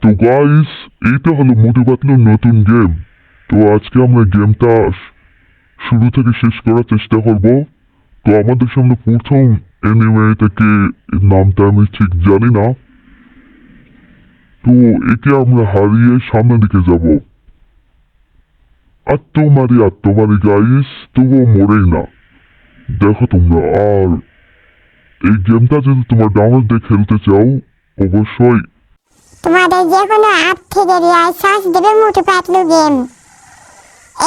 তো গাইস, এইটা হলো মোটু পাতলুর নতুন গেম। তো আজকে আমরা গেমটা শুরু থেকে শেষ করার চেষ্টা করব। তো আমাদের সামনে প্রথম এনিমেটাকে নামটা আমি ঠিক জানি না। তো একে আমরা হারিয়ে সামনের দিকে যাব। আত্মমারি গাইস, তবুও মরেই না। দেখো তোমরা, আর এই গেমটা যদি তোমরা ডাউনলোড দিয়ে খেলতে চাও অবশ্যই তোমাদের যে কোনো অ্যাপ থেকে সার্চ দেবে মোটু পাতলু গেম।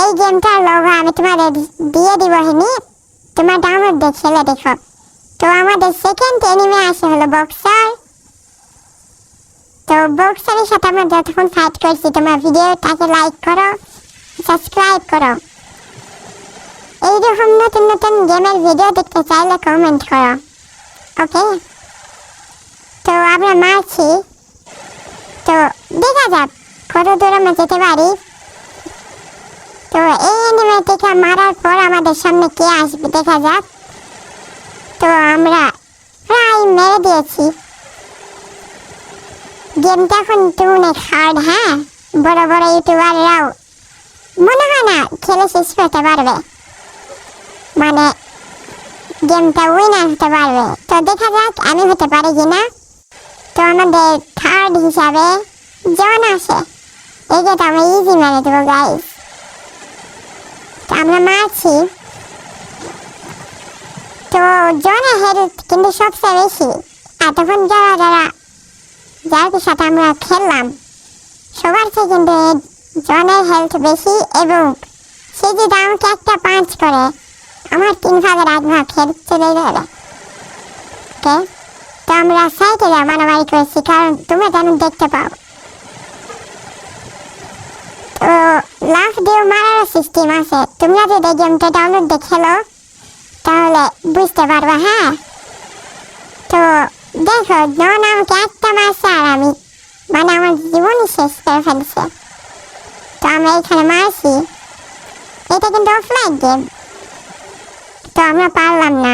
এই গেমটার লোগো আমি তোমাদের দিয়ে দিব হিনি, তোমার ডাউনলোড দিয়ে খেলে দেখো। তো আমাদের সেকেন্ড এনিমে আসে হলো বক্সার। তো বক্সারের সাথে আমরা যতক্ষণ ফাইট করছি তোমার ভিডিওটাকে লাইক করো, সাবস্ক্রাইব করো। এইরকম নতুন নতুন গেমের ভিডিও দেখতে চাইলে কমেন্ট করো, ওকে? তো আমরা মারছি, তো দেখা যাক কত দূর আমরা যেতে পারি। তো এই এনিমেটিকে মারার পর আমাদের সামনে কে আসবে দেখা যাক। তো আমরা প্রায় মেরে দিয়েছি। গেমটা এখন তো অনেক হার্ড, হ্যাঁ? বড় বড় ইউটিউবাররাও মনে হয় না খেলে শেষ করতে পারবে, মানে গেমটা উইনার হতে পারবে। তো দেখা যাক আমি হতে পারি কিনা। তো আমাদের থার্ড হিসাবে জন আসে। একে তো আমরা ইজি মেরে দেবো গাইস। তো আমরা মারছি, তো জনের হেলথ কিন্তু সবচেয়ে বেশি। এতক্ষণ যার সাথে আমরা খেললাম সবার চেয়ে কিন্তু জনের হেলথ বেশি, এবং সে যদি আমাকে একটা পাঞ্চ করে আমার 3 ভাগের 1 ভাগ হেলথ চলে যাবে। ওকে, তো আমরা সাইডে মারামারি করেছি কারণ তোমরা যেন দেখতে পাও। তো লাফ দিয়ে মারার সিস্টেম আছে, তোমরা যদি গেমটা ডাউনলোড দিয়ে খেলো তাহলে বুঝতে পারবা, হ্যাঁ? তো দেখো, জন আমাকে একটা মারছে আর আমি মানে আমার জীবনই শেষ করে ফেলছে। তো আমরা এখানে মারছি, এটা কিন্তু অফলাইন গেম, তো আমরা পারলাম না।